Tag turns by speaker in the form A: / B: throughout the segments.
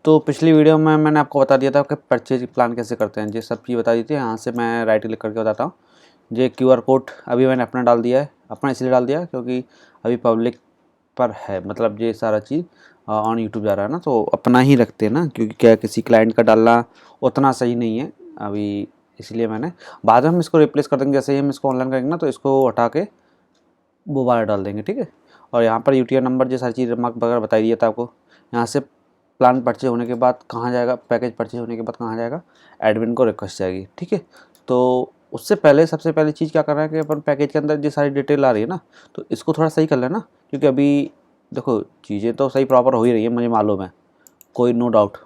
A: तो पिछली वीडियो में मैंने आपको बता दिया था कि परचेज प्लान कैसे करते हैं, ये सब चीज़ बता दी थी। यहाँ से मैं राइट क्लिक करके बताता हूँ। ये QR कोड अभी मैंने अपना डाल दिया है। अपना इसलिए डाल दिया क्योंकि अभी पब्लिक पर है, मतलब ये सारा चीज़ ऑन यूट्यूब जा रहा है ना, तो अपना ही रखते हैं ना, क्योंकि क्या किसी क्लाइंट का डालना उतना सही नहीं है अभी, इसलिए मैंने बाद में हम इसको रिप्लेस कर देंगे। जैसे ही हम इसको ऑनलाइन करेंगे ना, तो इसको हटा के दोबारा डाल देंगे, ठीक है। और यहाँ पर UTR नंबर, ये सारी चीज़ रिमार्क वगैरह बताई दिया था आपको। यहाँ से प्लान परचेज होने के बाद कहाँ जाएगा, पैकेज परचेज होने के बाद कहाँ जाएगा, एडमिन को रिक्वेस्ट जाएगी, ठीक है। तो उससे पहले सबसे पहली चीज़ क्या करना है कि अपन पैकेज के अंदर जो सारी डिटेल आ रही है ना, तो इसको थोड़ा सही कर लेना, क्योंकि अभी देखो चीज़ें तो सही प्रॉपर हो ही रही है, मुझे मालूम है, कोई नो डाउट,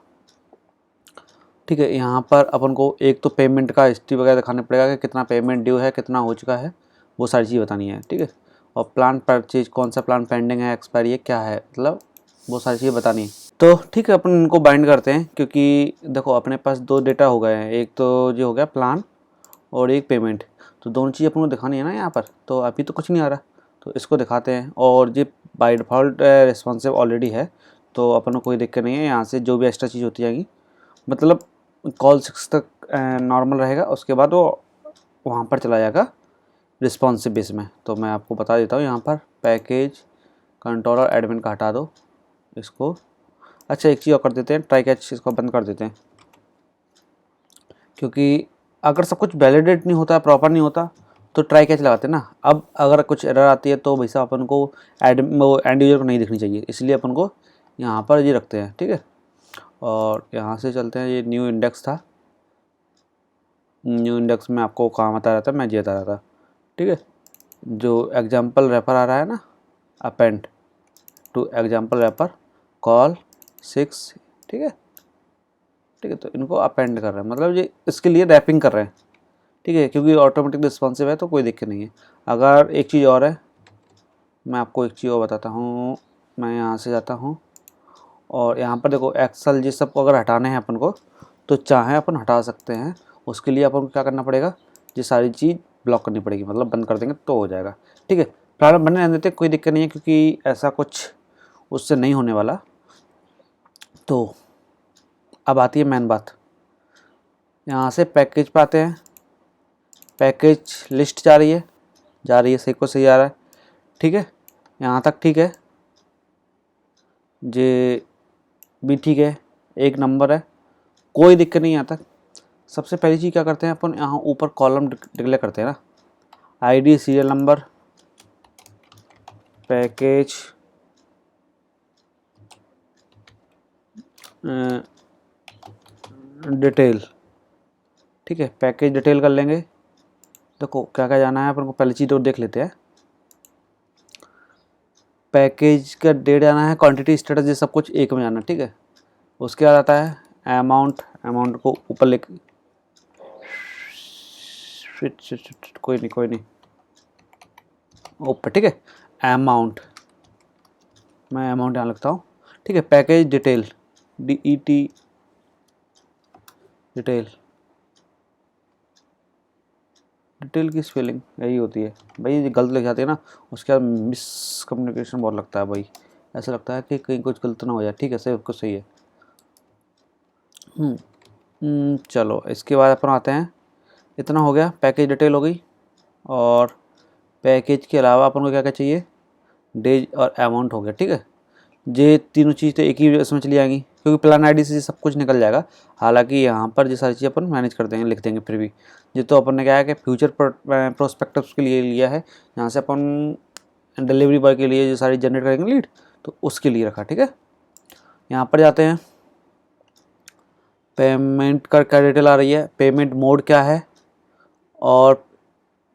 A: ठीक है। यहाँ पर अपन को एक तो पेमेंट का हिस्ट्री वगैरह दिखाना पड़ेगा कि कितना पेमेंट ड्यू है, कितना हो चुका है, वो सारी चीज़ बतानी है, ठीक है। और प्लान परचेज कौन सा प्लान पेंडिंग है, एक्सपायरी है, क्या है, मतलब वो सारी चीज़ें बतानी है। तो ठीक है, अपन इनको बाइंड करते हैं, क्योंकि देखो अपने पास दो डेटा हो गए हैं, एक तो जो हो गया प्लान और एक पेमेंट, तो दोनों चीज़ अपन को दिखानी है ना यहाँ पर। तो अभी तो कुछ नहीं आ रहा, तो इसको दिखाते हैं। और ये बाय डिफ़ॉल्ट रिस्पॉन्सिव ऑलरेडी है, तो अपन को कोई दिक्कत नहीं है। यहाँ से जो भी एक्स्ट्रा चीज़ होती जाएगी, मतलब कॉल 6 तक नॉर्मल रहेगा, उसके बाद वो वहाँ पर चला जाएगा रिस्पॉन्सिव बेस में। तो मैं आपको बता देता हूँ, यहाँ पर पैकेज कंट्रोलर एडमिन का हटा दो इसको। अच्छा एक चीज़ और कर देते हैं, ट्राई कैच इसको बंद कर देते हैं, क्योंकि अगर सब कुछ वैलिडेट नहीं होता, प्रॉपर नहीं होता, तो ट्राई कैच लगाते हैं ना। अब अगर कुछ एरर आती है तो भाई साहब अपन को एंड यूजर को नहीं दिखनी चाहिए, इसलिए अपन को यहाँ पर ये रखते हैं, ठीक है। और यहाँ से चलते हैं, ये न्यू इंडेक्स था, न्यू इंडेक्स में आपको कहाँ बता रहा था, मैं ये बता रहा था, ठीक है। जो एग्जाम्पल रेफर आ रहा है ना, append to example refer call 6, ठीक है, ठीक है। तो इनको अपेंड कर रहे हैं, मतलब ये इसके लिए रैपिंग कर रहे हैं, ठीक है, क्योंकि ऑटोमेटिक रिस्पॉन्सिव है तो कोई दिक्कत नहीं है। अगर एक चीज़ और है, मैं आपको एक चीज़ और बताता हूँ। मैं यहाँ से जाता हूँ और यहाँ पर देखो एक्सेल ये सब को अगर हटाने हैं अपन को, तो चाहे अपन हटा सकते हैं। उसके लिए अपन को क्या करना पड़ेगा, ये सारी चीज़ ब्लॉक करनी पड़ेगी, मतलब बंद कर देंगे तो हो जाएगा, ठीक है। प्रारंभ बने रहने देते, कोई दिक्कत नहीं है, क्योंकि ऐसा कुछ उससे नहीं होने वाला। तो अब आती है मेन बात, यहाँ से पैकेज पे आते हैं। पैकेज लिस्ट जा रही है, सही को सही आ रहा है, ठीक है, यहाँ तक ठीक है, जे भी ठीक है, एक नंबर है, कोई दिक्कत नहीं यहाँ तक। सबसे पहली चीज़ क्या करते हैं अपन, यहाँ ऊपर कॉलम डिक्लेयर करते हैं ना, ID serial number package detail, ठीक है। पैकेज डिटेल कर लेंगे। देखो क्या क्या जाना है अपन को, पहली चीज़ तो देख लेते हैं। पैकेज का डेट जाना है, क्वांटिटी स्टेटस, ये सब कुछ एक में जाना है, ठीक है। उसके बाद आता है अमाउंट, अमाउंट को ऊपर लिख, कोई नहीं ऊपर, ठीक है। अमाउंट, मैं अमाउंट यहाँ लिखता हूँ, ठीक है। Package detail, DET detail, detail की स्पेलिंग यही होती है भाई, ये गलत लिख जाती है ना, उसके बाद मिसकम्युनिकेशन बहुत लगता है भाई, ऐसा लगता है कि कहीं कुछ गलत ना हो जाए, ठीक है, सही कुछ सही है। चलो इसके बाद अपन आते हैं, इतना हो गया, पैकेज डिटेल हो गई। और पैकेज के अलावा अपन को क्या क्या चाहिए, डेज और अमाउंट हो गया, ठीक है। ये तीनों चीज़ तो एक ही इसमें चली जाएंगी, क्योंकि प्लान ID से सब कुछ निकल जाएगा। हालांकि यहाँ पर ये सारी चीज़ अपन मैनेज कर देंगे, लिख देंगे फिर भी। ये तो अपन ने क्या है कि फ्यूचर प्रोस्पेक्टस के लिए लिया है, यहाँ से अपन डिलीवरी बॉय के लिए जो सारी जनरेट करेंगे लीड, तो उसके लिए रखा, ठीक है। यहाँ पर जाते हैं, पेमेंट का क्या डिटेल आ रही है, पेमेंट मोड क्या है, और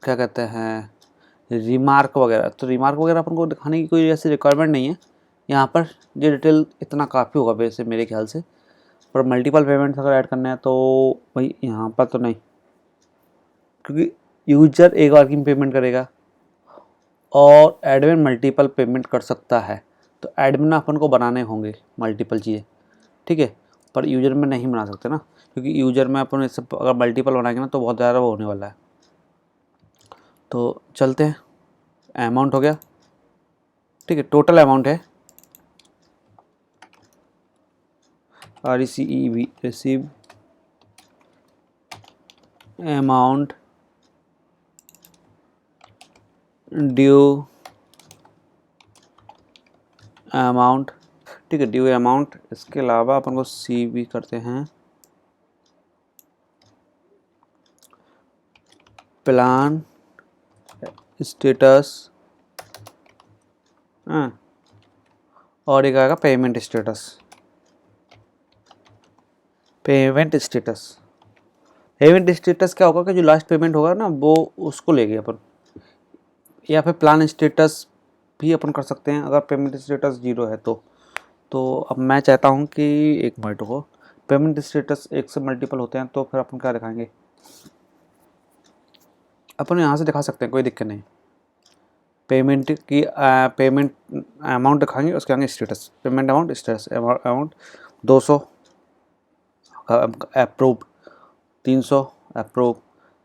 A: क्या कहते हैं रिमार्क वगैरह। तो रिमार्क वगैरह अपन को दिखाने की कोई ऐसी रिक्वायरमेंट नहीं है यहाँ पर, ये डिटेल इतना काफ़ी होगा वैसे मेरे ख्याल से। पर मल्टीपल पेमेंट्स अगर ऐड करने हैं तो भाई यहाँ पर तो नहीं, क्योंकि यूजर एक बार की पेमेंट करेगा और एडमिन मल्टीपल पेमेंट कर सकता है, तो एडमिन अपन को बनाने होंगे मल्टीपल चीज़ें, ठीक है। पर यूजर में नहीं बना सकते ना, क्योंकि यूजर में अपन इस अगर मल्टीपल बनाएंगे ना तो बहुत ज़्यादा वो होने वाला है। तो चलते हैं, अमाउंट हो गया, ठीक है, टोटल अमाउंट है, RECEIV receive amount due amount, ठीक है, ड्यू अमाउंट। इसके अलावा अपन को सी भी करते हैं, प्लान स्टेटस, और एक आएगा payment status. Payment status, payment status क्या होगा कि जो लास्ट पेमेंट होगा ना वो उसको लेंगे अपन, या फिर प्लान स्टेटस भी अपन कर सकते हैं अगर पेमेंट स्टेटस 0 है तो अब मैं चाहता हूँ कि एक मिनट को, पेमेंट स्टेटस एक से मल्टीपल होते हैं तो फिर अपन क्या दिखाएंगे, अपन यहाँ से दिखा सकते हैं, कोई दिक्कत नहीं। पेमेंट की पेमेंट अमाउंट दिखाएंगे, उसके आगे status, payment amount status, amount 200 approve, 300 approve,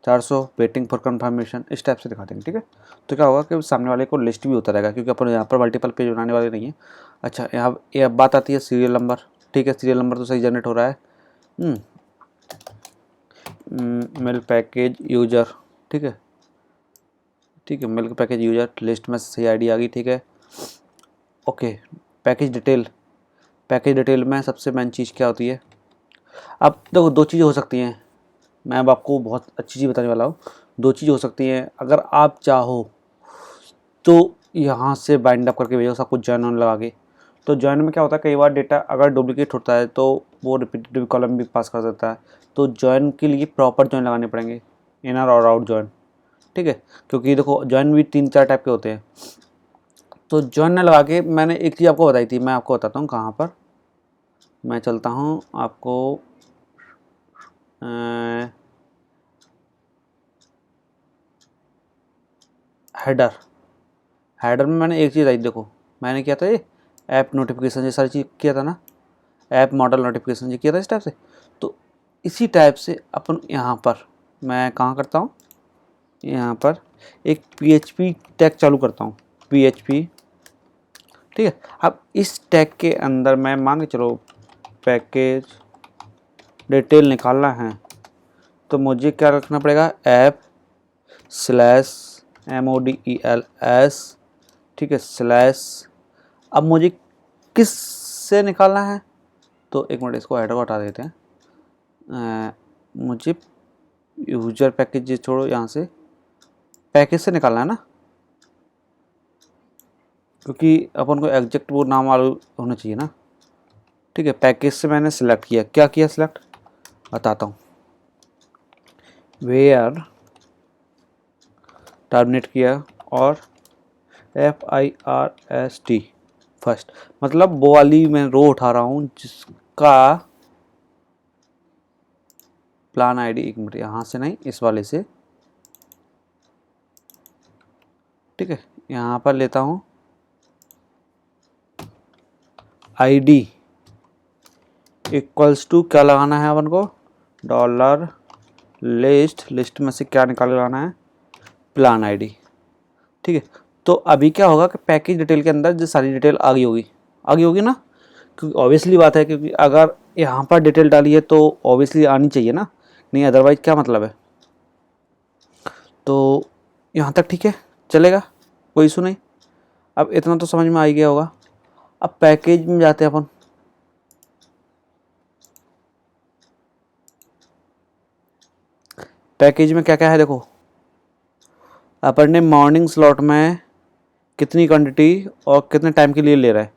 A: 400 waiting for confirmation, इस टाइप से दिखा देंगे, ठीक है। तो क्या होगा कि सामने वाले को लिस्ट भी होता रहेगा, क्योंकि अपन यहाँ पर मल्टीपल पेज बनाने वाले नहीं है। अच्छा, यहाँ ये बात आती है सीरियल नंबर, ठीक है, सीरियल नंबर तो सही जनरेट हो रहा है। मिल्क पैकेज यूजर, ठीक है, ठीक है, मिल्क पैकेज यूजर लिस्ट में सही आईडी आ गई, ठीक है, okay. Package detail, package detail में सबसे मेन चीज़ क्या होती है, अब देखो दो चीज़ें हो सकती हैं, मैं अब आपको बहुत अच्छी चीज़ बताने वाला हूँ। दो चीज़ हो सकती हैं, अगर आप चाहो तो यहाँ से बाइंड अप करके भेजो सब कुछ जॉइन ऑन लगा के। तो जॉइन में क्या होता है, कई बार डेटा अगर डुप्लीकेट होता है तो वो रिपीटेटिव कॉलम भी पास कर देता है। तो जॉइन के लिए प्रॉपर जॉइन लगाने पड़ेंगे, इनर और आउट जॉइन, ठीक है, क्योंकि देखो जॉइन भी 3-4 टाइप के होते हैं। तो जॉइन न लगा के मैंने एक चीज़ आपको बताई थी, मैं आपको बताता हूँ कहाँ पर। मैं चलता हूँ आपको हेडर, हेडर में मैंने एक चीज़ आई, देखो मैंने किया था ये ऐप नोटिफिकेशन, ये सारी चीज़ किया था ना, ऐप मॉडल नोटिफिकेशन ये किया था इस टाइप से। तो इसी टाइप से अपन यहाँ पर मैं कहाँ करता हूँ, यहाँ पर एक PHP टैग चालू करता हूँ, PHP, ठीक है। अब इस टैग के अंदर मैं मान के चलो पैकेज डिटेल निकालना है, तो मुझे क्या रखना पड़ेगा, ऐप /modelS, ठीक है, स्लैश। अब मुझे किस से निकालना है, तो एक मिनट इसको हेडर को हटा देते हैं। मुझे यूजर पैकेज छोड़ो, यहाँ से पैकेज से निकालना है ना, क्योंकि अपन को एग्जैक्ट वो नाम मालूम होना चाहिए ना, ठीक है। पैकेज से मैंने सिलेक्ट किया, क्या किया सिलेक्ट, बताता हूँ, वेयर टर्मिनेट किया और FIRST फर्स्ट, मतलब वो वाली मैं रो उठा रहा हूँ जिसका प्लान आईडी, एक मिनट यहाँ से नहीं इस वाले से, ठीक है, यहाँ पर लेता हूँ ID इक्वल्स टू क्या लगाना है अपन को, डॉलर लिस्ट, लिस्ट में से क्या निकाल लाना है, प्लान आईडी, ठीक है। तो अभी क्या होगा कि पैकेज डिटेल के अंदर जो सारी डिटेल आ गई होगी ना, क्योंकि ऑब्वियसली बात है, क्योंकि अगर यहाँ पर डिटेल डाली है तो ऑब्वियसली आनी चाहिए ना, नहीं अदरवाइज क्या मतलब है। तो यहाँ तक ठीक है, चलेगा, कोई इशू नहीं। अब इतना तो समझ में आ ही गया होगा। अब पैकेज में जाते हैं अपन, पैकेज में क्या क्या है देखो, अपन ने मॉर्निंग स्लॉट में कितनी क्वांटिटी और कितने टाइम के लिए ले रहा है,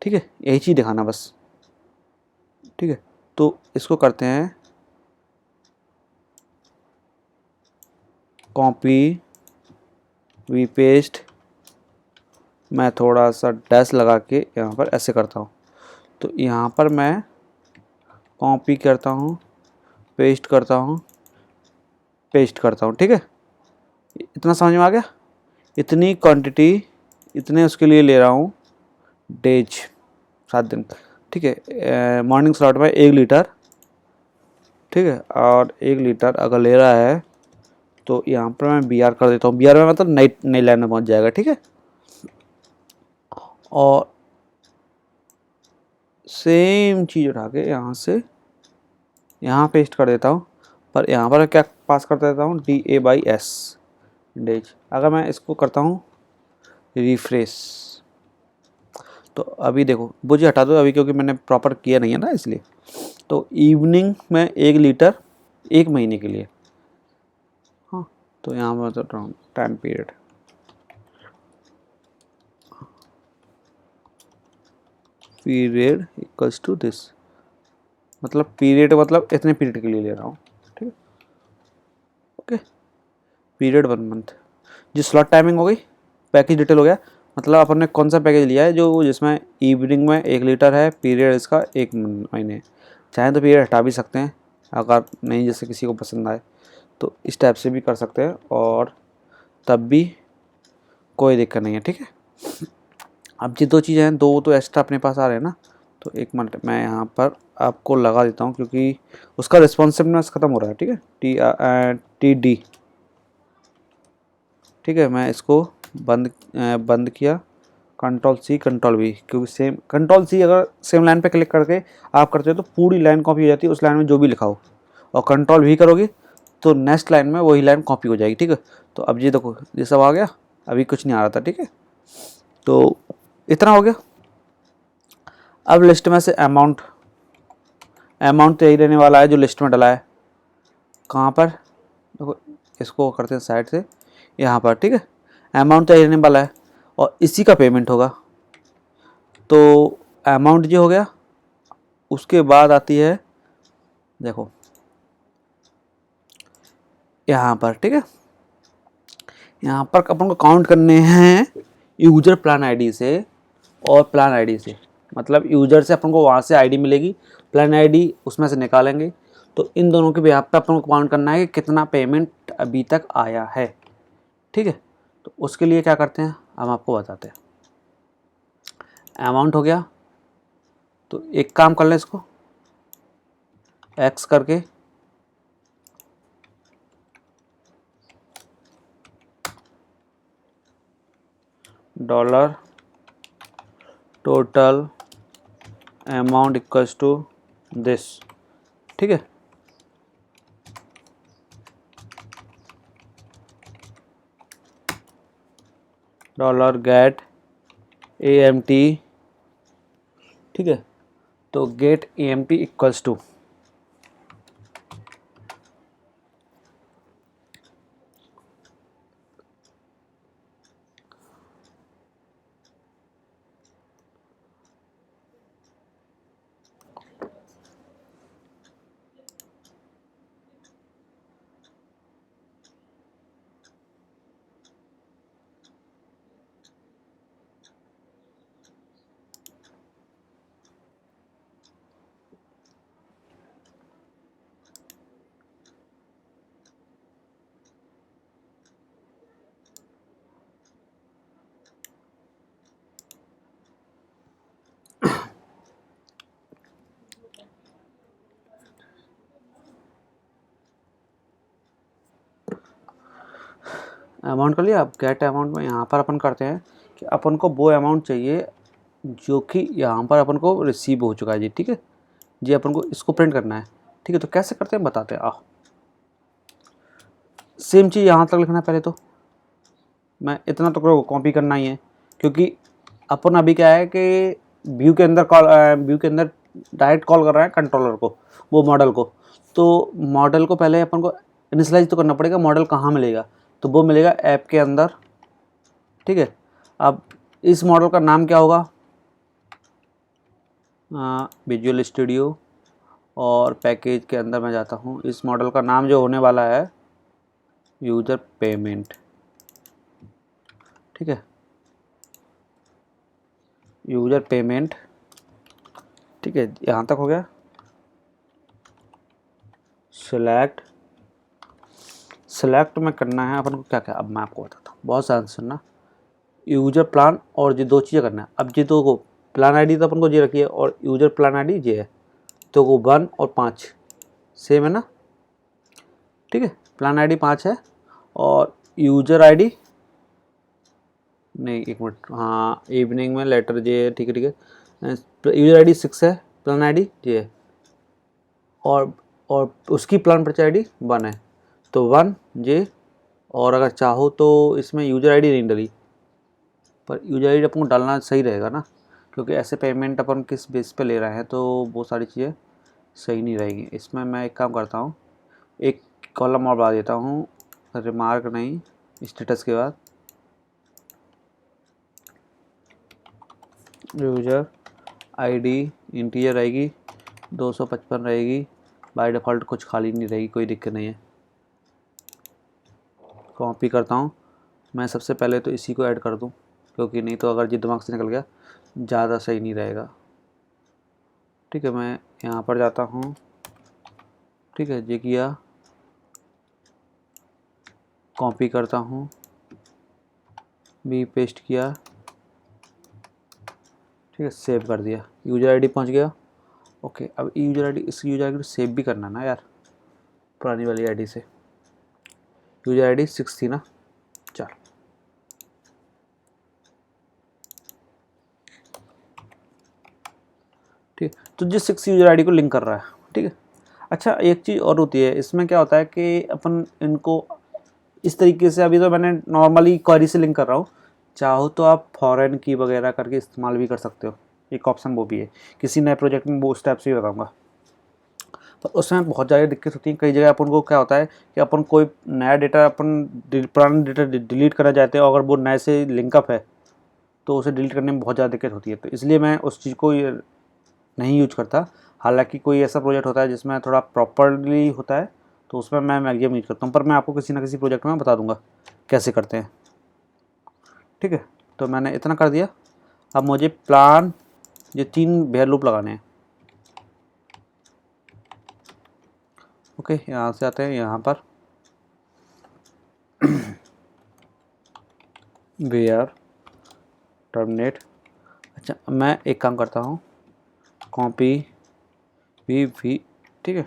A: ठीक है, यही चीज़ दिखाना बस, ठीक है। तो इसको करते हैं कॉपी वी पेस्ट, मैं थोड़ा सा डैश लगा के यहाँ पर ऐसे करता हूँ, तो यहाँ पर मैं कॉपी करता हूँ, पेस्ट करता हूँ, पेस्ट करता हूँ, ठीक है। इतना समझ में आ गया, इतनी क्वांटिटी इतने उसके लिए ले रहा हूँ, डेज 7 दिन, ठीक है। मॉर्निंग स्लॉट में 1 लीटर, ठीक है, और 1 लीटर अगर ले रहा है तो यहाँ पर मैं BR कर देता हूँ, BR में मतलब नई लाइन में पहुँच जाएगा, ठीक है। और सेम चीज़ उठा के यहाँ से यहाँ पेस्ट कर देता हूँ, पर यहाँ पर क्या पास कर देता हूँ, DA/S डेज। अगर मैं इसको करता हूँ रिफ्रेश, तो अभी देखो मुझे हटा दो अभी, क्योंकि मैंने प्रॉपर किया नहीं है ना इसलिए। तो इवनिंग में 1 लीटर 1 महीने के लिए, हाँ। तो यहाँ पर तो time period equals to this, मतलब पीरियड मतलब इतने पीरियड के लिए ले रहा हूँ, ठीक है। Okay, period 1 month. जी स्लॉट टाइमिंग हो गई, पैकेज डिटेल हो गया, मतलब अपन ने कौन सा पैकेज लिया है जो जिसमें इवनिंग में 1 लीटर है, पीरियड इसका 1 महीने। चाहे तो पीरियड हटा भी सकते हैं अगर नहीं, जैसे किसी को पसंद आए तो इस टाइप से भी कर सकते हैं, और तब भी कोई दिक्कत नहीं है, ठीक है। अब ये 2 चीज़ें हैं, 2 तो एक्स्ट्रा अपने पास आ रहे हैं ना, तो 1 मिनट मैं यहाँ पर आपको लगा देता हूँ, क्योंकि उसका रिस्पॉन्सिवनेस ख़त्म हो रहा है, ठीक है। TD, ठीक है। मैं इसको बंद किया, Ctrl+C Ctrl+V, क्योंकि सेम Ctrl+C अगर सेम लाइन पे क्लिक करके आप करते हो तो पूरी लाइन कॉपी हो जाती है उस लाइन में जो भी लिखा हो, और Ctrl+V करोगे तो नेक्स्ट लाइन में वही लाइन कॉपी हो जाएगी, ठीक है। तो अब ये देखो ये सब आ गया, अभी कुछ नहीं आ रहा था, ठीक है। तो इतना हो गया। अब लिस्ट में से अमाउंट तो यही रहने वाला है जो लिस्ट में डला है। कहाँ पर, देखो इसको करते हैं साइड से, यहाँ पर, ठीक है। अमाउंट तो यही रहने वाला है और इसी का पेमेंट होगा। तो अमाउंट जो हो गया, उसके बाद आती है, देखो यहाँ पर, ठीक है। यहाँ पर अपन को काउंट करने हैं यूजर प्लान आईडी से और प्लान आईडी से, मतलब यूजर से अपन को वहाँ से आईडी मिलेगी, प्लान आईडी उसमें से निकालेंगे। तो इन दोनों के बिहाफ पे अपन को काउंट करना है कि कितना पेमेंट अभी तक आया है, ठीक है। तो उसके लिए क्या करते हैं हम आपको बताते हैं। अमाउंट हो गया, तो एक काम कर लें, इसको एक्स करके dollar total amount equals to this, ठीक है। डॉलर गेट AMT, ठीक है। तो get AMT equals to, amount कर लिया। अब गेट अमाउंट में यहाँ पर अपन करते हैं कि अपन को वो अमाउंट चाहिए जो कि यहाँ पर अपन को रिसीव हो चुका है जी, ठीक है। जी अपन को इसको प्रिंट करना है, ठीक है। तो कैसे करते हैं बताते हैं, आओ। सेम चीज़ यहाँ तक लिखना है, पहले तो मैं इतना तो कॉपी करना ही है, क्योंकि अपन अभी क्या है कि व्यू के अंदर डायरेक्ट कॉल कर रहा है कंट्रोलर को, वो मॉडल को। तो मॉडल को पहले अपन को इनिशियलाइज तो करना पड़ेगा, मॉडल कहाँ मिलेगा, तो वो मिलेगा ऐप के अंदर, ठीक है। अब इस मॉडल का नाम क्या होगा, विजुअल स्टूडियो, और पैकेज के अंदर मैं जाता हूँ। इस मॉडल का नाम जो होने वाला है यूज़र पेमेंट, ठीक है। यूज़र पेमेंट, ठीक है। यहाँ तक हो गया। सेलेक्ट में करना है अपन को क्या क्या, अब मैं आपको बताता हूँ, बहुत सारा सुनना। यूज़र प्लान और ये 2 चीज़ें करना है। अब ये 2 को प्लान आईडी तो अपन को ये रखी है, और यूज़र प्लान आईडी ये है, तो वो 1 और 5 सेम है ना, ठीक है। प्लान आईडी 5 है और यूज़र आईडी नहीं, 1 मिनट, हाँ इवनिंग में लेटर जे, ठीक है ठीक है। यूजर आईडी 6 है, प्लान आईडी ये है, और उसकी प्लान परचेज आईडी 1 है, तो 1 ये। और अगर चाहो तो इसमें यूजर आईडी नहीं डली, पर यूजर आईडी अपन को डालना सही रहेगा ना, क्योंकि ऐसे पेमेंट अपन किस बेस पे ले रहे हैं तो वो सारी चीज़ें सही नहीं रहेगी। इसमें मैं एक काम करता हूँ, एक कॉलम और बढ़ा देता हूँ, रिमार्क नहीं, स्टेटस के बाद यूजर आईडी इंटीजर रहेगी, 255 रहेगी, बाय डिफ़ॉल्ट कुछ खाली नहीं रहेगी, कोई दिक्कत नहीं है। कॉपी करता हूँ मैं, सबसे पहले तो इसी को ऐड कर दूँ, क्योंकि नहीं तो अगर ये दिमाग से निकल गया ज़्यादा सही नहीं रहेगा। ठीक है, मैं यहाँ पर जाता हूँ, ठीक है, ये किया, कॉपी करता हूँ, भी पेस्ट किया, ठीक है, सेव कर दिया, यूजर आईडी पहुँच गया। ओके, अब यूजर आईडी, इस यूजर आईडी को सेव भी करना ना यार, पुरानी वाली आईडी से। यूजर आईडी 6 थी ना, चल ठीक है, तो जिस 6 यूजर आईडी को लिंक कर रहा है, ठीक है। अच्छा, एक चीज़ और होती है इसमें, क्या होता है कि अपन इनको इस तरीके से, अभी तो मैंने नॉर्मली क्वेरी से लिंक कर रहा हूँ, चाहो तो आप फॉरेन की वगैरह करके इस्तेमाल भी कर सकते हो, एक ऑप्शन वो भी है। किसी नए प्रोजेक्ट में वो उस टाइप से ही बताऊँगा, पर उसमें बहुत ज़्यादा दिक्कत होती है। कई जगह अपन को क्या होता है कि अपन कोई नया डेटा, अपन पुराना डेटा डिलीट करना चाहते हैं, और अगर वो नए से लिंकअप है तो उसे डिलीट करने में बहुत ज़्यादा दिक्कत होती है, तो इसलिए मैं उस चीज़ को नहीं यूज करता। हालांकि कोई ऐसा प्रोजेक्ट होता है जिसमें थोड़ा प्रॉपरली होता है तो उसमें मैं मैक्सिमम यूज करता हूँ, पर मैं आपको किसी ना किसी प्रोजेक्ट में बता दूंगा कैसे करते हैं। ठीक है, तो मैंने इतना कर दिया। अब मुझे प्लान, ये 3 बेयर लूप लगाने हैं। ओके, यहाँ से आते हैं यहाँ पर वेयर टर्मिनेट। अच्छा, मैं एक काम करता हूँ, कॉपी वी, ठीक है,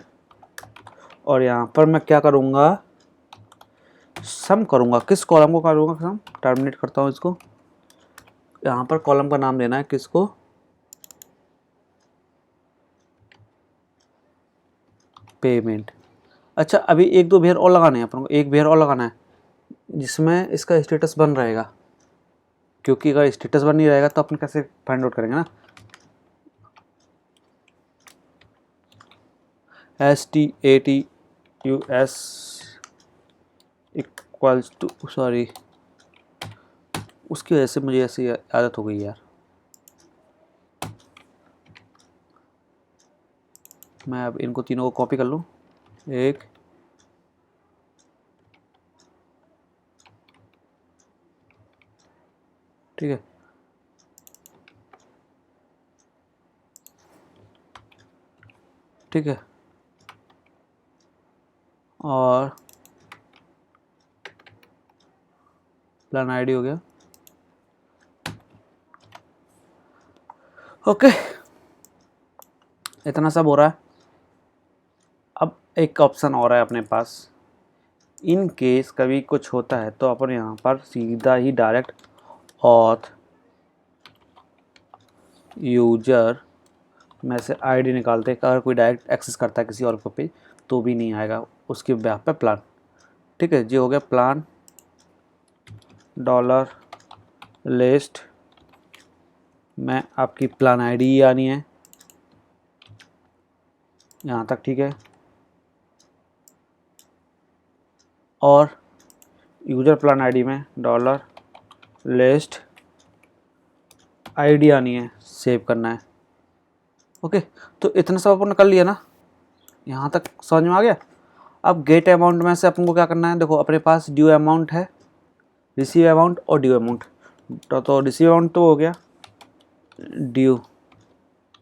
A: और यहाँ पर मैं क्या करूँगा, सम करूँगा। किस कॉलम को करूँगा सम? टर्मिनेट करता हूँ इसको। यहाँ पर कॉलम का नाम देना है किसको, पेमेंट। अच्छा, अभी 1-2 बेयर और लगाने हैं अपन को, एक बेयर और लगाना है जिसमें इसका स्टेटस बन रहेगा, क्योंकि अगर स्टेटस बन नहीं रहेगा तो अपन कैसे फाइंड आउट करेंगे ना। STATUS इक्वल्स टू, सॉरी उसकी वजह से मुझे ऐसी आदत हो गई यार। मैं अब इनको तीनों को कॉपी कर लूँ, एक, ठीक है, ठीक है, और प्लान आईडी हो गया। ओके, इतना सब हो रहा है। अब एक ऑप्शन और है अपने पास, इन केस कभी कुछ होता है तो अपन यहाँ पर सीधा ही डायरेक्ट ऑथ यूजर में से आईडी निकालते हैं। अगर कोई डायरेक्ट एक्सेस करता है किसी और को पेज तो भी नहीं आएगा, उसके ब्याह पे प्लान। ठीक है, ये हो गया प्लान डॉलर लिस्ट में आपकी प्लान आईडी ही आनी है यहाँ तक, ठीक है। और यूज़र प्लान आईडी में डॉलर लिस्ट आईडी आनी है, सेव करना है। ओके, तो इतना सब अपन ने कर लिया ना, यहाँ तक समझ में आ गया। अब गेट अमाउंट में से अपन को क्या करना है, देखो अपने पास ड्यू अमाउंट है, रिसीव अमाउंट और ड्यू अमाउंट। तो रिसीव अमाउंट तो हो गया, ड्यू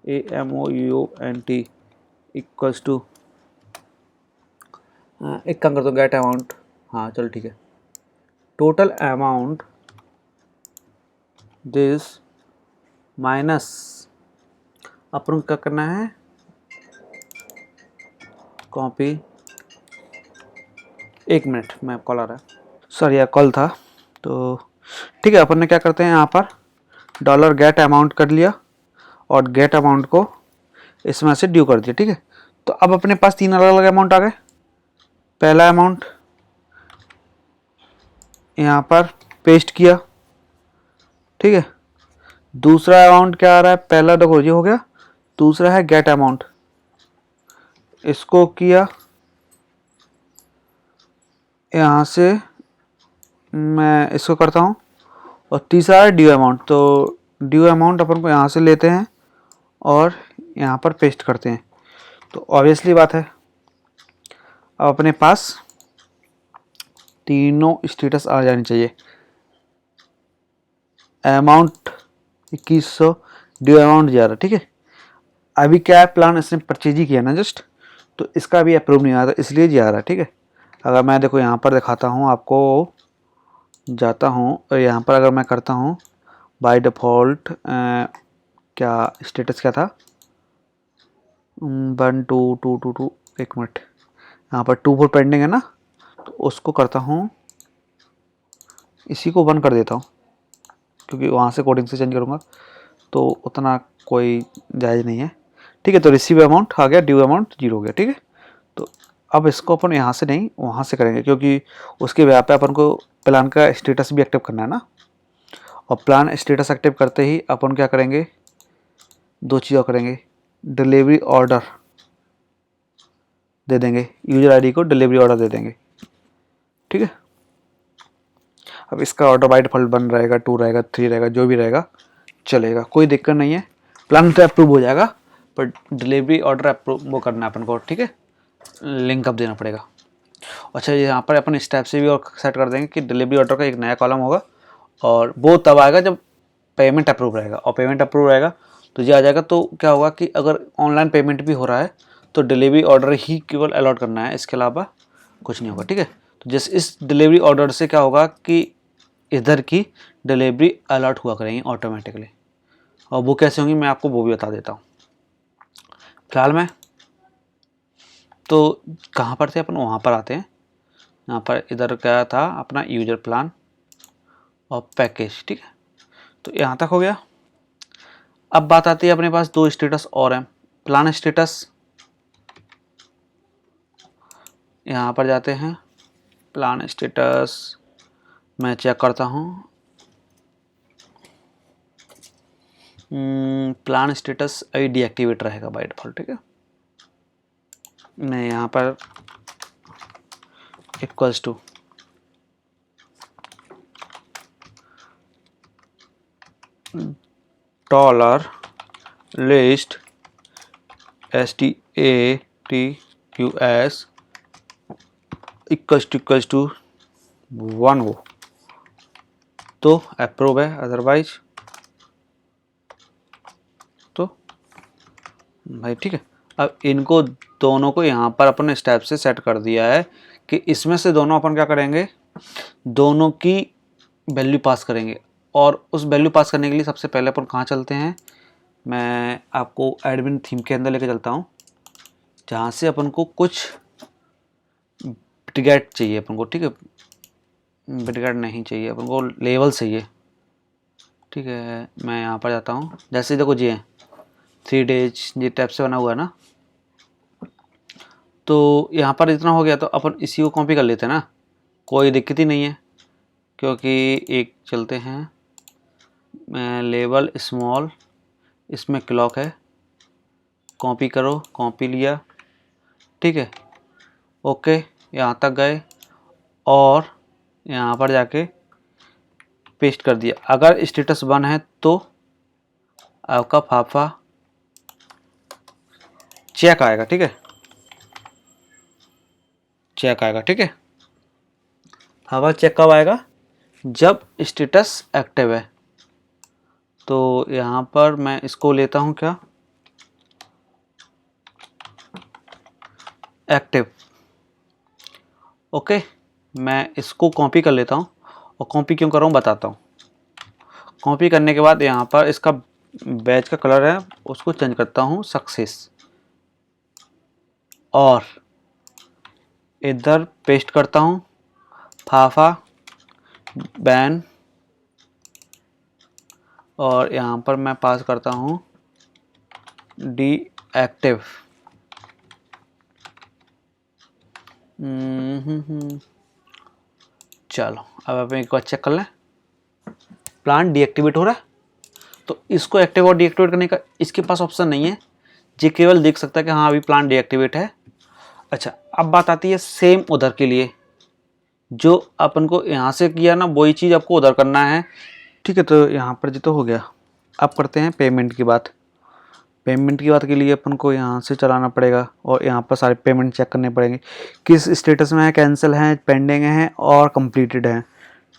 A: AMOUNT इक्वल्स टू, एक काम करता हूँ, गेट अमाउंट, हाँ चलो ठीक है, टोटल अमाउंट दिस माइनस, अपन को क्या करना है, कॉपी, 1 मिनट मैं कॉल आ रहा है, सॉरी यार कॉल था। तो ठीक है, अपन ने क्या करते हैं यहाँ पर डॉलर गेट अमाउंट कर लिया, और गेट अमाउंट को इसमें से ड्यू कर दिया। ठीक है, तो अब अपने पास 3 अलग अलग अमाउंट आ गए। पहला अमाउंट यहाँ पर पेस्ट किया, ठीक है। दूसरा अमाउंट क्या आ रहा है, पहला देखो ये हो गया, दूसरा है गेट अमाउंट, इसको किया, यहाँ से मैं इसको करता हूँ, और तीसरा है ड्यू अमाउंट। तो ड्यू अमाउंट अपन को यहाँ से लेते हैं और यहाँ पर पेस्ट करते हैं। तो ऑब्वियसली बात है, अब अपने पास तीनों स्टेटस आ जानी चाहिए। Amount 2100, due amount 11। ठीक है, अभी क्या है, प्लान इसने परचेज ही किया ना जस्ट, तो इसका भी अप्रूव नहीं आता, इसलिए जी आ रहा है। ठीक है, अगर मैं देखो यहाँ पर दिखाता हूँ आपको, जाता हूँ और यहाँ पर अगर मैं करता हूँ बाय डिफ़ॉल्ट क्या स्टेटस क्या था, 1 2 2 2 2, एक मिनट, यहाँ पर 2 4 पेंडिंग है ना, तो उसको करता हूँ, इसी को 1 कर देता हूँ, क्योंकि वहाँ से कोडिंग से चेंज करूँगा तो उतना कोई जायज़ नहीं है। ठीक है, तो रिसीव अमाउंट आ गया, ड्यू अमाउंट 0 हो गया। ठीक है, तो अब इसको अपन यहाँ से नहीं वहाँ से करेंगे, क्योंकि उसके वजह पे अपन को प्लान का स्टेटस भी एक्टिव करना है ना। और प्लान स्टेटस एक्टिव करते ही अपन क्या करेंगे, 2 चीज़ें करेंगे, डिलीवरी ऑर्डर दे देंगे, यूजर आईडी को डिलीवरी ऑर्डर दे देंगे। ठीक है, अब इसका ऑर्डर बाय डिफ़ॉल्ट 1 रहेगा, 2 रहेगा, 3 रहेगा, जो भी रहेगा चलेगा, कोई दिक्कत नहीं है, प्लान तो अप्रूव हो जाएगा, पर डिलीवरी ऑर्डर अप्रूव वो करना है अपन को। ठीक है, लिंक अप देना पड़ेगा। अच्छा, यहाँ पर अपन स्टेप से भी और सेट कर देंगे कि डिलीवरी ऑर्डर का एक नया कॉलम होगा, और वो तब आएगा जब पेमेंट अप्रूव रहेगा, और पेमेंट अप्रूव रहेगा तो ये आ जाएगा। तो क्या होगा कि अगर ऑनलाइन पेमेंट भी हो रहा है तो डिलीवरी ऑर्डर ही केवल अलॉट करना है, इसके अलावा कुछ नहीं होगा। ठीक है, तो जैसे इस डिलीवरी ऑर्डर से क्या होगा कि इधर की डिलीवरी अलॉट हुआ करेंगी ऑटोमेटिकली, और वो कैसे होंगी मैं आपको वो भी बता देता हूँ। फिलहाल मैं तो कहाँ पर थे अपन, वहाँ पर आते हैं। यहाँ पर इधर क्या था अपना यूजर प्लान और पैकेज। ठीक है, तो यहाँ तक हो गया। अब बात आती है अपने पास 2 स्टेटस और हैं। प्लान स्टेटस, यहाँ पर जाते हैं, प्लान स्टेटस मैं चेक करता हूँ। प्लान स्टेटस अभी डीएक्टिवेट रहेगा बाय डिफ़ॉल्ट। ठीक है, मैं यहाँ पर equals to dollar list STATUS equals to 1 हो तो अप्रूव है, अदरवाइज तो भाई ठीक है। अब इनको दोनों को यहाँ पर अपन स्टेप से सेट कर दिया है कि इसमें से दोनों अपन क्या करेंगे, दोनों की वैल्यू पास करेंगे। और उस वैल्यू पास करने के लिए सबसे पहले अपन कहाँ चलते हैं, मैं आपको एडमिन थीम के अंदर लेके चलता हूँ, जहाँ से अपन को कुछ बिटगेट चाहिए अपन को। ठीक है, बिटगेट नहीं चाहिए अपन को, लेवल चाहिए। ठीक है, मैं यहाँ पर जाता हूँ, जैसे देखो जी 3 डेज ये टाइप से बना हुआ है ना, तो यहाँ पर इतना हो गया तो अपन इसी को कॉपी कर लेते हैं ना, कोई दिक्कत ही नहीं है। क्योंकि एक चलते हैं, मैं लेवल स्मॉल, इसमें क्लॉक है, कॉपी करो, कॉपी लिया। ठीक है, ओके, यहाँ तक गए और यहाँ पर जाके पेस्ट कर दिया। अगर स्टेटस 1 है तो आपका फाफा चेक आएगा। ठीक है, चेक आएगा। ठीक है, फाफा चेक कब आएगा, जब स्टेटस एक्टिव है। तो यहाँ पर मैं इसको लेता हूँ क्या, एक्टिव। ओके, मैं इसको कॉपी कर लेता हूँ, और कॉपी क्यों कर रहा हूँ बताता हूँ। कॉपी करने के बाद यहाँ पर इसका बैच का कलर है उसको चेंज करता हूँ सक्सेस, और इधर पेस्ट करता हूँ फाफा बैन, और यहाँ पर मैं पास करता हूँ डीएक्टिव। चलो अब आप एक बार चेक कर लें, प्लान डीएक्टिवेट हो रहा है। तो इसको एक्टिव और डीएक्टिवेट करने का इसके पास ऑप्शन नहीं है, ये केवल देख सकता है कि हाँ अभी प्लान डीएक्टिवेट है। अच्छा, अब बात आती है सेम उधर के लिए, जो अपन को यहाँ से किया ना वही चीज़ आपको उधर करना है। ठीक है, तो यहाँ पर जो तो हो गया। अब करते हैं पेमेंट की बात। पेमेंट की बात के लिए अपन को यहाँ से चलाना पड़ेगा और यहाँ पर सारे पेमेंट चेक करने पड़ेंगे, किस स्टेटस में है, कैंसिल है, पेंडिंग है और कंप्लीटेड है।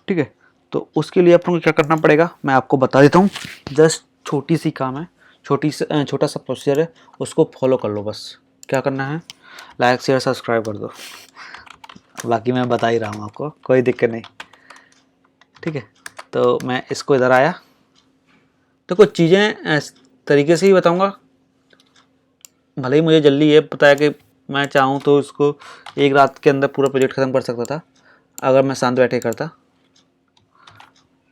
A: ठीक है, तो उसके लिए अपन को क्या करना पड़ेगा मैं आपको बता देता हूँ। जस्ट छोटी सी काम है, छोटा सा प्रोसीजर है, उसको फॉलो कर लो बस। क्या करना है, लाइक शेयर सब्सक्राइब कर दो, बाकी मैं बता ही रहा हूँ आपको, कोई दिक्कत नहीं। ठीक है, तो मैं इसको इधर आया तो कुछ चीज़ें इस तरीके से ही बताऊँगा। भले ही मुझे जल्दी ये पता है कि मैं चाहूँ तो इसको एक रात के अंदर पूरा प्रोजेक्ट ख़त्म कर सकता था अगर मैं शांत बैठे करता।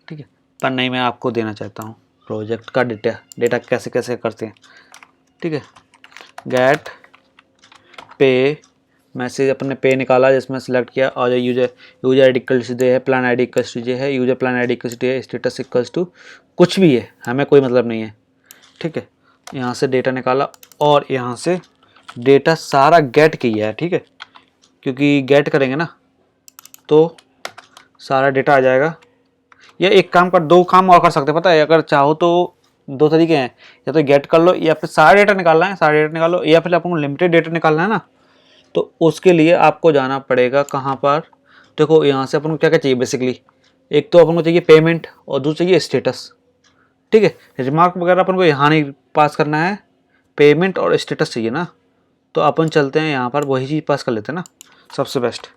A: ठीक है, पर नहीं, मैं आपको देना चाहता हूँ प्रोजेक्ट का डेटा कैसे कैसे करते हैं। ठीक है, गेट पे मैसेज, अपने पे निकाला जिसमें सेलेक्ट किया और user I D equals to है, plan I D equals to है, user plan I D equals to है, स्टेटस इक्वल्स टू कुछ भी है, हमें कोई मतलब नहीं है। ठीक है, यहाँ से डेटा निकाला और यहाँ से डेटा सारा गेट किया है। ठीक है, क्योंकि गेट करेंगे ना तो सारा डेटा आ जाएगा। या एक काम कर, दो काम और कर सकते हैं पता है, अगर चाहो तो दो तरीके हैं, या तो गेट कर लो या फिर सारा डेटा निकालना है, सारा डेटा निकालो, या फिर आपको लिमिटेड डेटा निकालना है ना, तो उसके लिए आपको जाना पड़ेगा कहाँ पर। देखो यहाँ से अपन को क्या क्या चाहिए बेसिकली, एक तो अपन को चाहिए पेमेंट और दूसरा चाहिए स्टेटस। ठीक है, रिमार्क वगैरह अपन को यहाँ नहीं पास करना है, पेमेंट और स्टेटस चाहिए ना, तो अपन चलते हैं यहाँ पर वही चीज़ पास कर लेते हैं ना, सबसे बेस्ट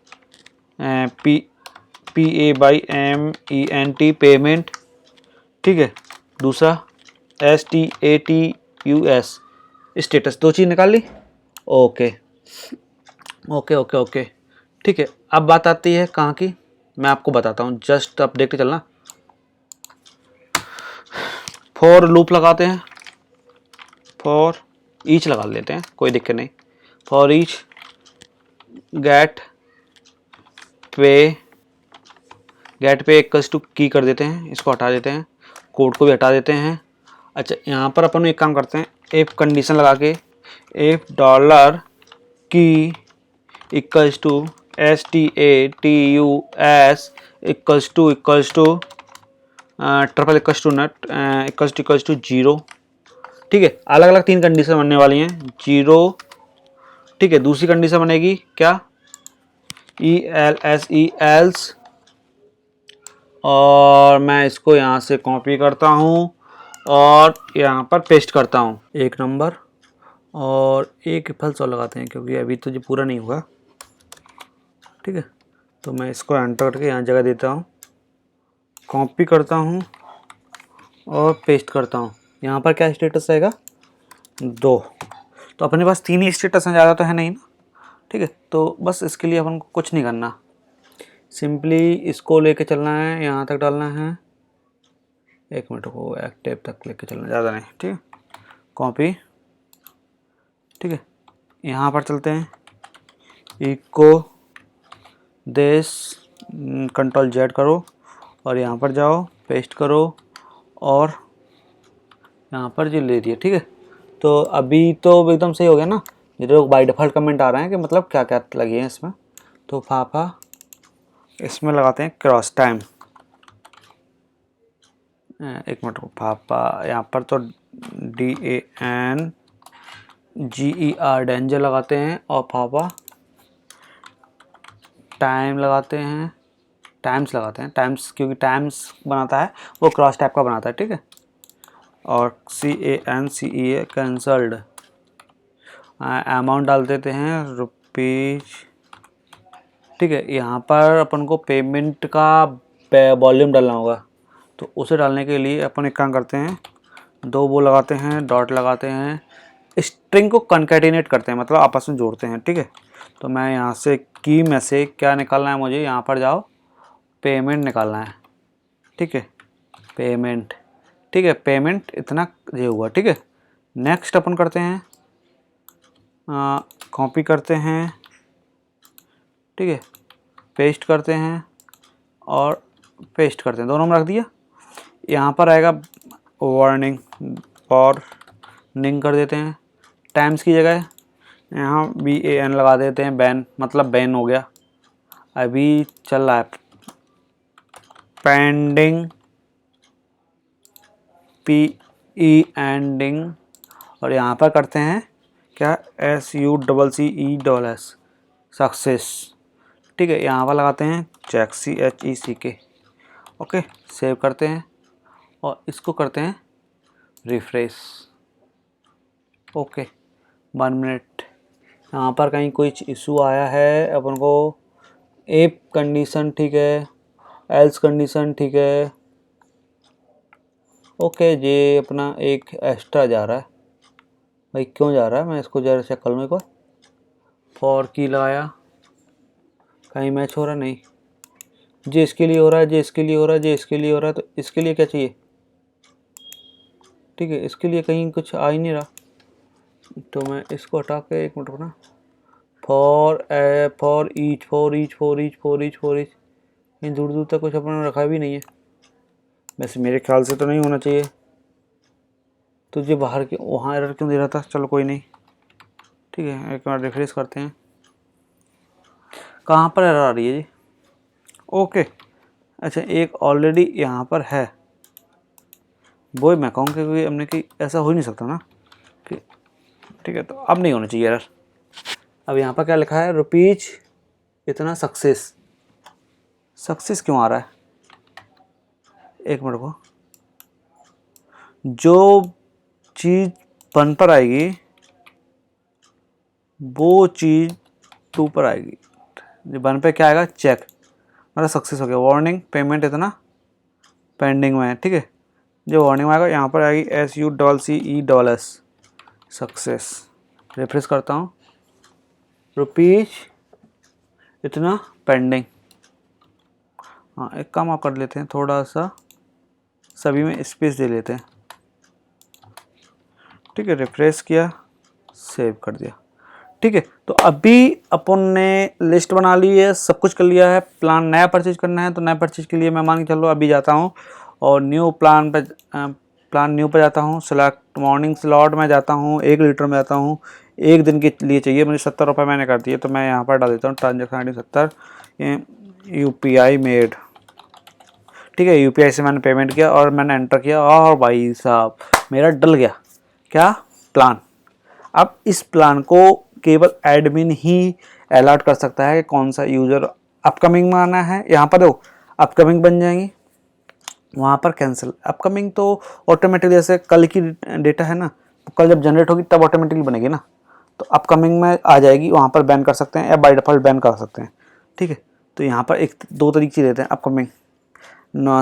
A: PAYMENT पेमेंट। ठीक है, दूसरा STATUS स्टेटस। दो चीज़ निकाल ली। Okay okay okay okay. ठीक है, अब बात आती है कहाँ की, मैं आपको बताता हूँ, जस्ट आप देखते चलना। फॉर लूप लगाते हैं, फॉर ईच लगा लेते हैं, कोई दिक्कत नहीं। फॉर ईच गेट पे इक्वल्स टू की कर देते हैं, इसको हटा देते हैं, कोड को भी हटा देते हैं। अच्छा, यहाँ पर अपन एक काम करते हैं, इफ कंडीशन लगा के if dollar key equals to STATUS equals to triple equals to not equals to 0। ठीक है, अलग अलग तीन कंडीशन बनने वाली हैं, 0। ठीक है, दूसरी कंडीशन बनेगी क्या, ELSE और मैं इसको यहाँ से कॉपी करता हूँ और यहाँ पर पेस्ट करता हूँ, एक नंबर और एक फल्स और लगाते हैं क्योंकि अभी तो जो पूरा नहीं हुआ। ठीक है, तो मैं इसको एंटर करके यहाँ जगह देता हूँ, कॉपी करता हूँ और पेस्ट करता हूँ। यहाँ पर क्या स्टेटस रहेगा, 2। तो अपने पास 3 ही स्टेटस हैं, ज़्यादा तो है नहीं ना। ठीक है, तो बस इसके लिए अपन को कुछ नहीं करना, सिंपली इसको लेके चलना है, यहाँ तक डालना है, 1 मिनट को एक्टिव तक लेके चलना, ज़्यादा नहीं। ठीक है, कॉपी। ठीक है, यहाँ पर चलते हैं, इको देश कंट्रोल जेड करो और यहाँ पर जाओ, पेस्ट करो और यहाँ पर जो ले दिया। ठीक है, तो अभी तो एकदम सही हो गया ना, ये तो बाय डिफ़ॉल्ट कमेंट आ रहे हैं कि मतलब क्या क्या लगी है इसमें। तो फाफा इसमें लगाते हैं क्रॉस टाइम, 1 मिनट को फाफा, यहाँ पर तो DANGER डेंजर लगाते हैं और फाफा टाइम लगाते हैं, टाइम्स लगाते हैं, टाइम्स क्योंकि टाइम्स बनाता है वो क्रॉस टाइप का बनाता है। ठीक है, और CANCEA कैंसल्ड, अमाउंट डाल देते हैं रुपीज। ठीक है, यहाँ पर अपन को पेमेंट का वॉल्यूम डालना होगा, तो उसे डालने के लिए अपन एक काम करते हैं, 2 वो लगाते हैं, डॉट लगाते हैं, स्ट्रिंग को कॉन्कैटिनेट करते हैं, मतलब आपस में जोड़ते हैं। ठीक है, तो मैं यहाँ से की में से क्या निकालना है मुझे, यहाँ पर जाओ, पेमेंट निकालना है। ठीक है, पेमेंट। ठीक है, पेमेंट इतना ये हुआ। ठीक है, नेक्स्ट अपन करते हैं कॉपी करते हैं, ठीक है, पेस्ट करते हैं और पेस्ट करते हैं, दोनों में रख दिया। यहाँ पर आएगा वार्निंग, वार्निंग कर देते हैं, टाइम्स की जगह यहाँ BAN लगा देते हैं, बैन मतलब बैन हो गया, अभी चल रहा है पेंडिंग, एंडिंग, और यहाँ पर करते हैं क्या, SUCCESS, सक्सेस, ठीक है। यहाँ पर लगाते हैं चेक, CHECK, ओके, सेव करते हैं और इसको करते हैं रिफ्रेश, ओके 1 मिनट। यहाँ पर कहीं कोई इशू आया है अपन को, एप कंडीशन ठीक है, एल्स कंडीशन ठीक है, ओके। ये अपना एक एक्स्ट्रा जा रहा है भाई, क्यों जा रहा है, मैं इसको जरा चेक कर लूँ एक बार। फॉर की लगाया, कहीं मैच हो रहा नहीं, जे इसके लिए हो रहा है, जे इसके लिए हो रहा है, जे इसके लिए हो रहा है, तो इसके लिए क्या चाहिए, ठीक है, इसके लिए कहीं कुछ आ ही नहीं रहा, तो मैं इसको हटा के एक मिनट रुकना, फॉर ईच कहीं दूर दूर तक कुछ अपना रखा भी नहीं है, वैसे मेरे ख्याल से तो नहीं होना चाहिए। तुझे बाहर के वहाँ एरर क्यों दे रहा था, चलो कोई नहीं, ठीक है, एक बार रिफ्रेश करते हैं। कहाँ पर एरर आ रही है जी, ओके, अच्छा एक ऑलरेडी यहाँ पर है, वो मैं कहूँ क्योंकि हमने कि ऐसा हो ही नहीं सकता ना कि, ठीक है, तो अब नहीं होना चाहिए एरर। अब यहाँ पर क्या लिखा है, रुपीज इतना सक्सेस, सक्सेस क्यों आ रहा है, एक मिनट को, जो चीज़ वन पर आएगी वो चीज़ 2 पर आएगी, जो वन पे क्या आएगा, चेक, मतलब सक्सेस हो गया, वार्निंग पेमेंट इतना पेंडिंग में है, ठीक है, जो वार्निंग में आएगा यहाँ पर आएगी SUCCESS, सक्सेस। रिफ्रेश करता हूँ, रुपीज इतना पेंडिंग, हाँ एक काम आप कर लेते हैं, थोड़ा सा सभी में स्पेस दे लेते हैं, ठीक है, रिफ्रेश किया, सेव कर दिया, ठीक है। तो अभी अपन ने लिस्ट बना ली है, सब कुछ कर लिया है, प्लान नया परचेज करना है, तो नया परचेज के लिए मैं मान के चलो अभी जाता हूँ और न्यू प्लान पे जाता हूँ, सिलेक्ट मॉर्निंग स्लॉट में जाता हूँ, 1 लीटर में जाता हूँ, 1 दिन के लिए चाहिए मुझे, 70 रुपये मैंने कर दिए, तो मैं यहाँ पर डाल देता हूँ ट्रांजेक्शन ID 70, UPI मेड, ठीक है, UPI से मैंने पेमेंट किया और मैंने एंटर किया, और भाई साहब मेरा डल गया क्या, प्लान। अब इस प्लान को केवल एडमिन ही अलॉट कर सकता है कि कौन सा यूज़र अपकमिंग में आना है, यहाँ पर देखो अपकमिंग बन जाएंगी, वहाँ पर कैंसिल, अपकमिंग तो ऑटोमेटिकली, जैसे कल की डेटा है ना, तो कल जब जनरेट होगी तब ऑटोमेटिकली बनेगी ना, तो अपकमिंग में आ जाएगी, वहाँ पर बैन कर सकते हैं या बाय डिफ़ॉल्ट बैन कर सकते हैं, ठीक है। तो यहाँ पर 2 तरीके से देते हैं, अपकमिंग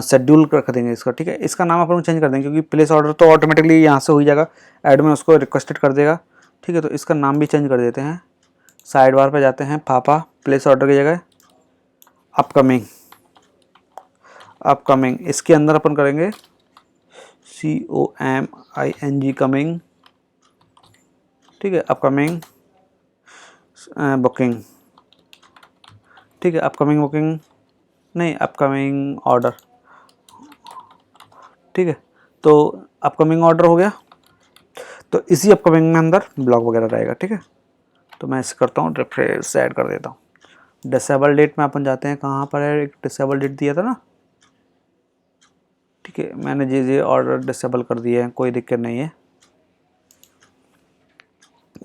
A: शेड्यूल रख देंगे इसका, ठीक है, इसका नाम अपन चेंज कर देंगे क्योंकि प्लेस ऑर्डर तो ऑटोमेटिकली यहाँ से हो ही जाएगा, एडमिन उसको रिक्वेस्टेड कर देगा, ठीक है। तो इसका नाम भी चेंज कर देते हैं, साइड बार पे जाते हैं, पापा प्लेस ऑर्डर की जगह अपकमिंग, इसके अंदर अपन करेंगे COMING कमिंग, ठीक है, अपकमिंग बुकिंग, ठीक है, अपकमिंग बुकिंग नहीं, अपकमिंग ऑर्डर, ठीक है। तो अपकमिंग ऑर्डर हो गया, तो इसी अपकमिंग में अंदर ब्लॉग वगैरह रहेगा, ठीक है। तो मैं ऐसे करता हूँ, रिफ्रेश ऐड कर देता हूँ, डिसेबल डेट में अपन जाते हैं, कहाँ पर है, एक डिसेबल डेट दिया था ना, ठीक है, मैंने जी ऑर्डर डिसेबल कर दिए हैं, कोई दिक्कत नहीं है,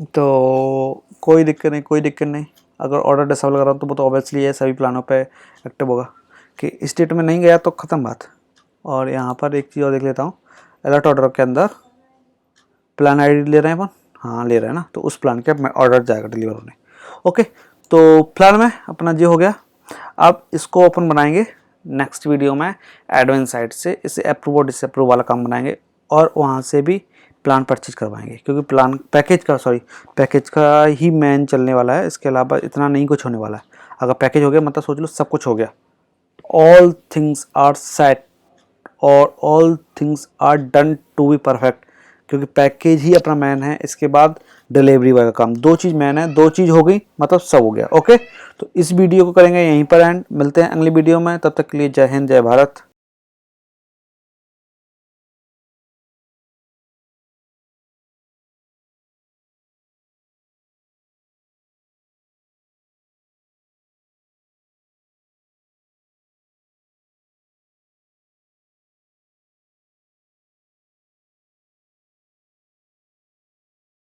A: तो कोई दिक्कत नहीं, अगर ऑर्डर डिसेबल कर रहा हूँ तो वो तो ऑब्वियसली है सभी प्लानों पे एक्टिव होगा, कि इस डेट में नहीं गया तो ख़त्म बात। और यहाँ पर एक चीज़ और देख लेता हूँ, अलर्ट ऑर्डर के अंदर प्लान ID ले रहे हैं अपन, हाँ ले रहे हैं ना, तो उस प्लान के ऑर्डर जाएगा डिलीवर होने, ओके। तो प्लान में अपना जी हो गया, अब इसको अपन बनाएंगे नेक्स्ट वीडियो में एडमिन साइट से, इसे अप्रूव और डिसअप्रूव वाला काम बनाएंगे और वहाँ से भी प्लान परचेज करवाएंगे, क्योंकि प्लान पैकेज का ही मेन चलने वाला है, इसके अलावा इतना नहीं कुछ होने वाला है। अगर पैकेज हो गया मतलब सोच लो सब कुछ हो गया, ऑल थिंग्स आर सेट और all things are done to be perfect, क्योंकि पैकेज ही अपना मैन है, इसके बाद डिलीवरी बॉय का काम। 2 चीज़ मैन है, 2 चीज़ हो गई मतलब सब हो गया। ओके, तो इस वीडियो को करेंगे यहीं पर एंड, मिलते हैं अगली वीडियो में, तब तक के लिए जय हिंद जय भारत।